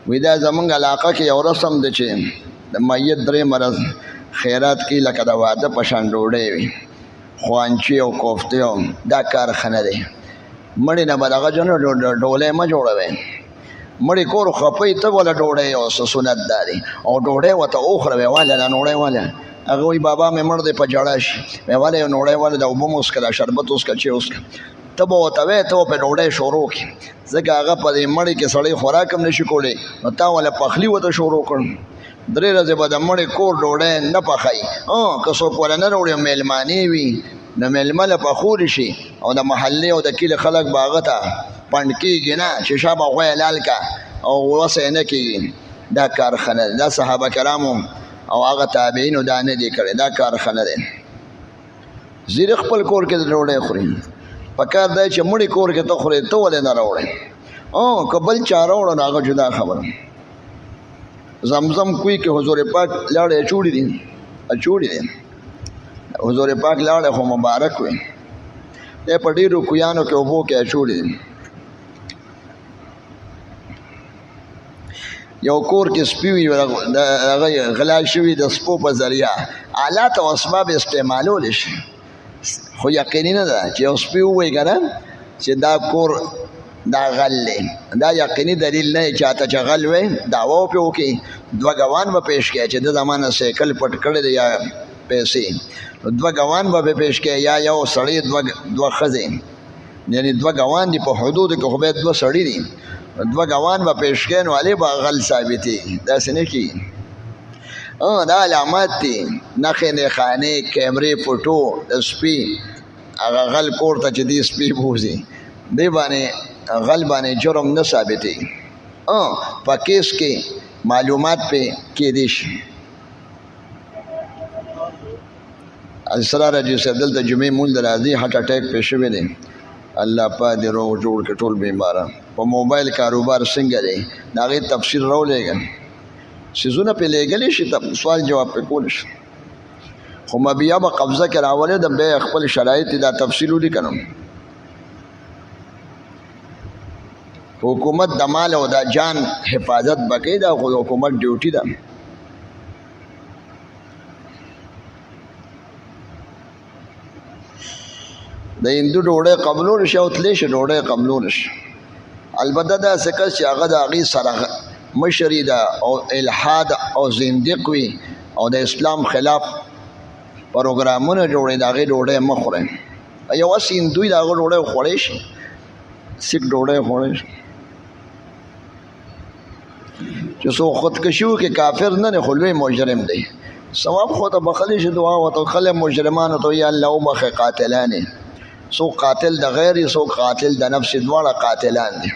وی دا زمونږ علاقه کې یو رسم دی چې د میت 3 مرض خیرات کې لکه د واده په شان ډوډۍ وي خوانچي او کوفتې او دا کارخانه دی مړی نه به دغه جنو ډولۍ مه جوړوئ مړی کور خپئ ته وله ډوډۍ او سنت دا دی او ډوډۍ ورته وخوره وی واله دا نوړی واله هغه وایي بابا مې مړ دی په جړه شي وی واله یو نوړی واله دا اوبه مو وڅښه دا شربت وڅښه چې وڅښه ته به ورته وایې ته به پرې ډوډۍ شروع کړي ځکه هغه په دې مړي کې سړی خوراک هم نشي کولی نو تا ولې پخلي ورته شروع کړ 3 ورځې به د مړي کور ډوډۍ نه پخوي که څوک ورله نه راوړي مېلمانې وي نو مېلمه له پخولی شي او د محلې او د کلي خلک به هغه ته پنډ کېږي نه چې شا به غوی لال کا او وسه یې نه کېږي دا کارخانه ده دا صحابه کرامو او هغه تابعینو دا نه دي کړی دا کارخانه دی زیرې خپل کور کې د ډوډۍ خوري پکار دی چې مړي کور کې ته خورې ته ولې نه راوړې که بل چا راوړه نو هغه جدا خبره زمزم کوی کې حضور پاک لاړې اچوړي دي حضور پاک لاړې خو مبارک وي دی په ډېرو کویانو کې اوبو کې اچوړي دي یو کور کې سپي وي هغه غلا شوي د سپو په ذریعه آلات او اسباب استعمالولی شي خو یقیني نه ده چې یو سپي ووایي که نه چې دا کور دا غل دی دا یقیني دلیل نه دی چاته چې غل وی دعوا پې وکړي 2 ګوان به پیش کړي چې د زما نه سایکل پټ کړی دی یا پیسې 2 ګوان به پیش کړي یا یو سړی 2 ښځې یعنی 2 ګوان دي په حدودو کې خو باید 2 سړي دي 2 ګوان به پیش کړي نو هلې به غل ثابتېږي داسې نه کېږي دا علامات دي نښې نښانې کیمرې فوټو د سپي هغه غل کور ته چې دی سپي بوځي دی باندې غل باندې جرم نه ثابتېږي په کیس کې معلومات پې کېدی شي اسرار حاجي صاحب دلته جمعې مونځ ته راځي هارټ اټیک پې شوی دی الله پاک دې روغ جوړ کړي ټول بیماره په موبایل کاروبار څنګه دی د هغې تفصیل راولېږه سیزونه پې لېږلی شي سوال جواب پې کولی شي خو بیا به قبضه کې راولېدم بیا خپل شرایط دا تفصیل ولیکنم حکومت د مال او د جان حفاظت به کوي دا خو حکومت ډیوټي ده د هندو ډوډۍ قبلول شي او تلی شي ډوډۍ قبلول شي البته داسې کس چې هغه د هغې سره مشري ده او الحاد او زندق وي او د اسلام خلاف پروګرامونه جوړوي د هغې ډوډۍ مه خورئ یو هسې هندوی د هغه ډوډۍ خوړی شي سیک ډوډۍ خوړی شي چې څوک خودکشي وکړي کافر نه دی خو لوی مجرم دی ثواب خو ته بخلی شي دعا ورته خلک مجرمانو ته یا الله وبخې قاتلانې څوک قاتل د غیر څوک قاتل د نفس دواړه قاتلان دي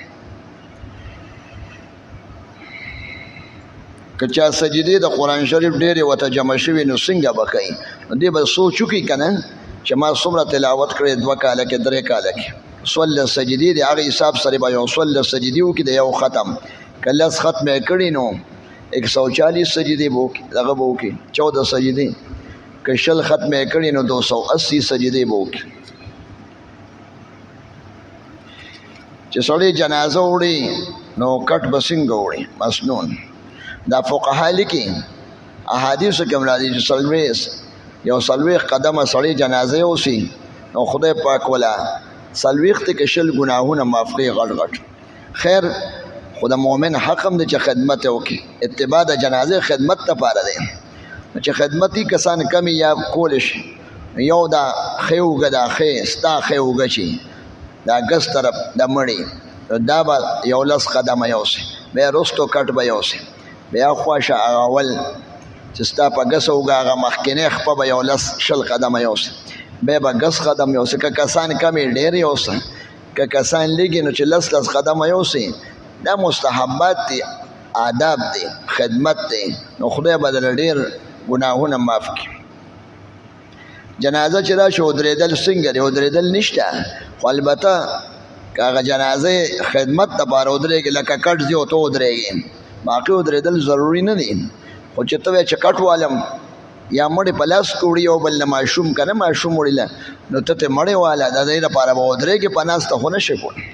که چا سجدې د قرآن شریف ډېرې ورته جمع شوي نو څنګه به کوي نو دې به سوچ وکړي که نه چې ما څومره تلاوت کړی 2 کاله کې 3 کاله کې سولس سجدې د هغه حساب سره به یو سولس سجدې وکړي د یو ختم که 10 ختم یې کړي نو 140 سجدې به وکړي دغه به وکړي 14 سجدې که 20 ختم یې کړي نو 280 سجدې به وکړي چې سړی جنازه وړي نو کټ به څنګه وړي مسنون دا فقها لیکي احادیثو کې هم راځي چې یو 40 قدمه سړی جنازه یوسي نو خدای پاک ولا 40 کې 20 ګناهونه معاف کړي غټ غټ خیر خو د مؤمن حق هم دی چې خدمت وکړي اتباع د جنازې خدمت لپاره دی چې خدمتي کسان کمی یا کولی شي یو دا ښې اوږه دا ښې ستا ښې اوږه شي دا ګس طرف د مړي دا به 11 قدمه یوسي بیا رستو کټ به یوسي بیا خواشه هغه اول چې ستا په ګس اوږه هغه مخکینۍ خپه به 20 قدمه یوسي بیا به ګس قدم یوسي که کسان کمی ډېر یوسه که کسان لږي نو چې 10 قدمه یوسي دا مستحبات دي آداب دي خدمت دي نو خدای به درله ډېر ګناهونه معاف کړي جنازه چې راشي ودرېدل څنګه دی ودرېدل نشته خو البته که هغه جنازې خدمت دپاره ودرېږي لکه کټ ځي او ته ودرېږي باقي ودرېدل ضروري نه دي خو چې ته وایې چې کټ والم یا مړې په لاس کې وړي یو بل نه ماشوم که نه ماشوم وړي نو ته ترې مړې واله د دې لپاره به ودرېږي په ناسته خو نه شي کولی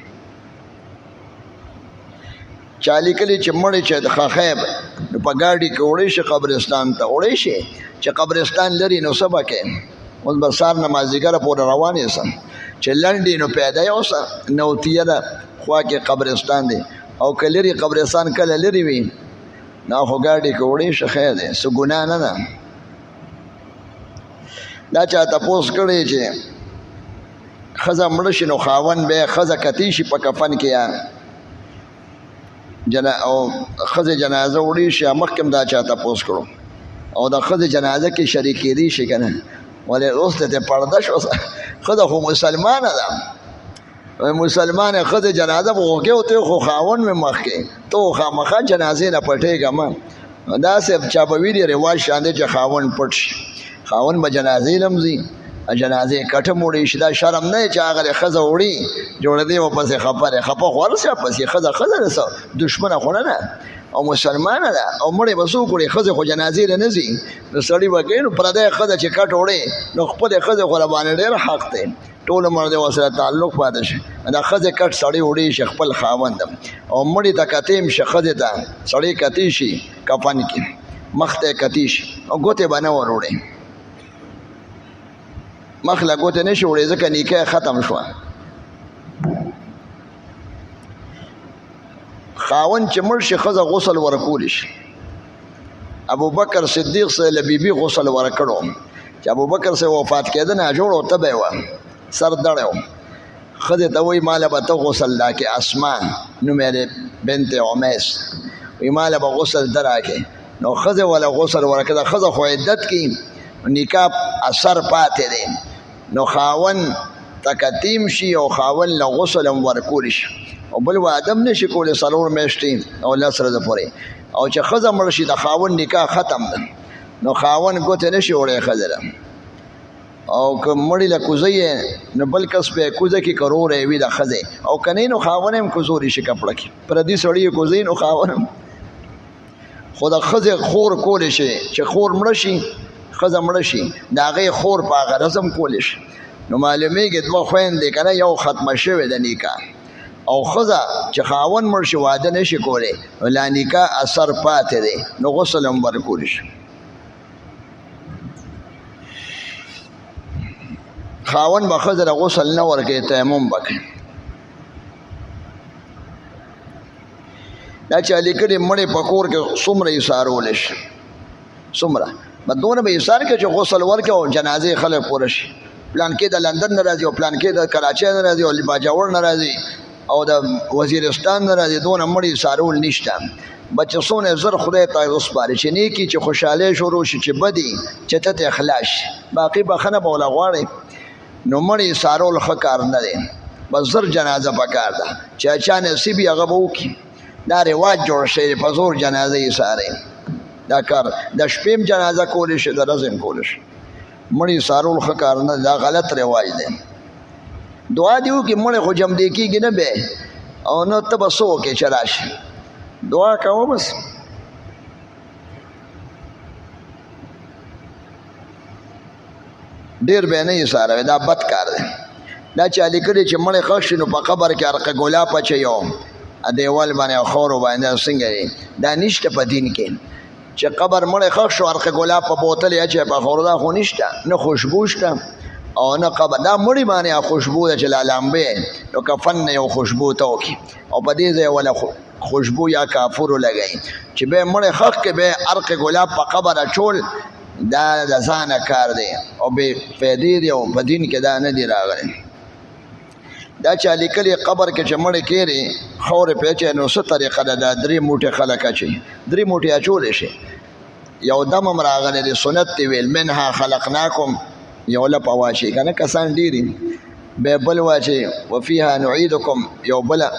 چا لیکلي چې مړی چې خخیب نو په ګاډي کې وړی شي قبرستان ته وړی شي چې قبرستان لري نو څه به کوې اوس به سهار نه مازدیګره پورې روان یې سم چې لنډې نو پیدا یې اوسه نوتیه ده خوا کې قبرستان دی او که لري قبرستان کله لري وي نو خو ګاډي کې وړی شي خیر دی څه ګناه نه ده دا چا تپوس کړی چې ښځه مړه شي نو خاوند به یې ښځه کتی شي په کفن کې یا او ښځې جنازه وړي شي مخکې هم دا چا تپوس کړو او د ښځې جنازه کې شریک کېدی شي که نه ولې اوس ته پرده شو ښځه خو مسلمانه ده مسلمانه ښځې جنازه به وکړې ته خو خاوند مې مخکې ته خامخا جنازې نه پټېږه مه داسې چا به وي رواج شان دی چې خاوند پټ شي خاوند به جنازې لمځي جنازې کټه موړی شي دا شرم نه چې هغه ښځه وړي جوړېدې ورپسې خپه دی خپه خو هر څه پسې ښځه ده څه دښمنه خو نه ده او مسلمانه ده او مړې به څوک وړي ښځې خو جنازې ته نه ځي نو سړي به کوي نو پردی ښځه چې کټ وړي نو خپلې ښځې خو راباندې ډېر حق دی ټول عمر دی ورسره تعلق پاتې شي دا ښځې کټ سړی وړي شي خپل خاوند او مړي ته کتې هم شي ښځې ته سړی کتی شي کفن کې مخ ته کتی شي او ګوتې به نه ور وړي مخ له ګوتې نه شي وړی ځکه نیکه ختم شوه خاوند چې مړ شي ښځه غسل ورکولی شي ابوبکر صدیق سره له بیبي غسل ورکړو چې ابوبکر سره وفات کېده ناجوړ او تبی وه سر دړی و ښځې ته وایي ماله به ته غسل راکې اسما نوم یې بنت عمیس وایي ماله به غسل ته راکې نو ښځې وله غسل ورکړه د ښځه خو عدت کې نکاح اثر پاتې دی نو خاون تکتیم شي او خاون له غسل هم ورکول شي او بل واده هم نشي کولی 4 میاشتې او 10 ورځې پورې او چې ښځه مړه شي د خاون نکاح ختم ده نو خاون ګوتې نشي وړی ښځه ده او که مړی له کوزه یې نو بل کس په کوزه کې کرور یې وي د ښځې او که نه نو خاون هم کوزوری شي کپړه کې پردي سړي یې کوزوي نو خاون هم خو د ښځې خور کولی شي چې خور مړه شي ښځه مړه شي د هغې خور په هغه رسم کولی شي نو معلومیږي 2 خویندې که نه یو ختمه شوې د نکاح او ښځه چې خاوند مړ شي واده نشي کولی لا نکاح اثر پاتې دی نو غسل هم ورکولی شي خاوند به ښځه له غسل نه ورکوي تیمم به کوي دا چې لیکلي مړې په کور کې څومره ایثارولی شي څومره به دونه به ایثار کوي چې غسل ورکوي او جنازې خلک پوره شي پلان کې د لندن نه راځي او پلان کې د کراچۍ نه راځي او باجوړ نه راځي او د وزیرستان نه راځي دونه مړي ایثارول نشته بچه څونه زر خدای ته وسپاري چې نیکي چې خوشحالۍ شروع شي چې بدي چې ته اخلاص شي باقي بخنه به ولا غواړي نو مړي ایثارول ښه کار نه دی بس زر جنازه پکار ده چې چا نصیب یې هغه به وکړي دا رواج جوړ شوی په زور جنازه ایثاري دا کار د شپې جنازه کولی شي د ورځې هم کولی شي مړي ایثارول ښه کار نه دا غلط رواج دی دعا دی وکړي مړی خو جمدې کېږي نه بیا او نه ته به څه وکړې چې راشي دعا کوه بس ډېر به نه ایثاروي دا بد کار دی دا چې لیکلي چې مړی ښخ شي نو په قبر کې ارقه ګلاب اچوي او دیوال باندې او خاورو باندې څنګه دی دا نشته په دین کې چې قبر مړی ښخ شو ارقه ګلاب په بوتل یې اچوي په خاورو دا خو نشته نه خوشبو شته او نه قبر دا مړی باندې خوشبو ده چې لا لامبې نو کفن نه یو خوشبو ته وکړي او په دې ځای ولا خوشبو یا کافورو لګوي چې به مړی ښخ کې به ارقه ګلاب په قبر اچول دا د ځانه کار دی او بې فایدې دی او په دین کې دا نه دی راغلی دا چې لیکلي قبر کې چې مړی کېري خاورې پرې اچوي نو څه طریقه ده دا 3 موټې خلک اچوي 3 موټې اچولی شي یو دم هم راغلی دی سنت دی ویل منها خلقناکم یو لپه واچي که نه کسان ډېري بیا بل واچي وفیها نعیدکم یو بله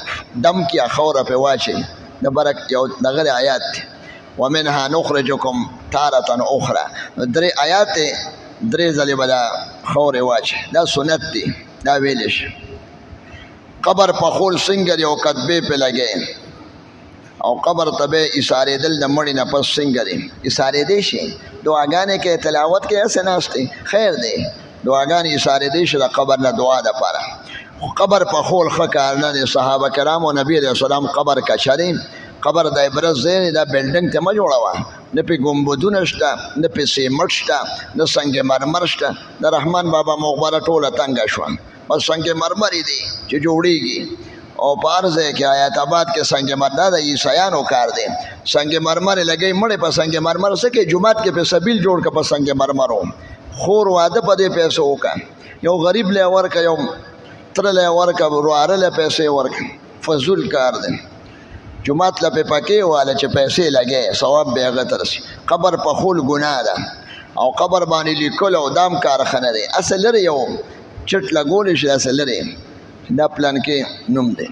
دم کې خاوره پرې واچي د برک یو دغه آیات دی ومنها نخرجکم تارة اخرى 3 آیات دی 3 ځلې به دا خاورې واچي دا سنت دی دا ویلی شي قبر پخول څنګه دی او کتبې پې لګوي او قبر ته به ایثارېدل د مړي نه پس څنګه دی ایثارېدی شي دعاګانې کې تلاوت کې هسې ناست دی خیر دی دعاګانې ایثارېدی شي د قبر نه دعا دپاره قبر پخول ښه کار نه دی صحابه کرامو نبي علیه السلام قبر کچري قبر د عبرت ځای دی، دا بلډنګ ته مه جوړوه، نه پې ګمبدونه شته، نه پې سیمټ شته، نه سنگ مرمر شته. د رحمان بابا مقبره ټوله تنګه شوه، بس سنگ مرمر دی چې جوړیږي. او په هر ځای کې حیات آباد کې سنگ مرمر د عیسایانو کار دی. سنگ مرمر یې لګوي، مړې په سنگ مرمر څه کوي؟ جومات کې په سبیل جوړ کړه په سنگ مرمرو. خور واده په دې پیسو وکړه، یو غریب لی ورکړه، یو تره لی ورکړه، ورواره لی پیسې ورکړه. فضول کار دی. جومات له پې پکې واله چې پیسې لګی، ثواب به هغه ته رسي. قبر پخول ګناه ده او قبر باندې لیکل او دام کار ښه نه دی. اصل لرې یو چټ لګولی شي، اصل لرې دا پلان کې نوم دی.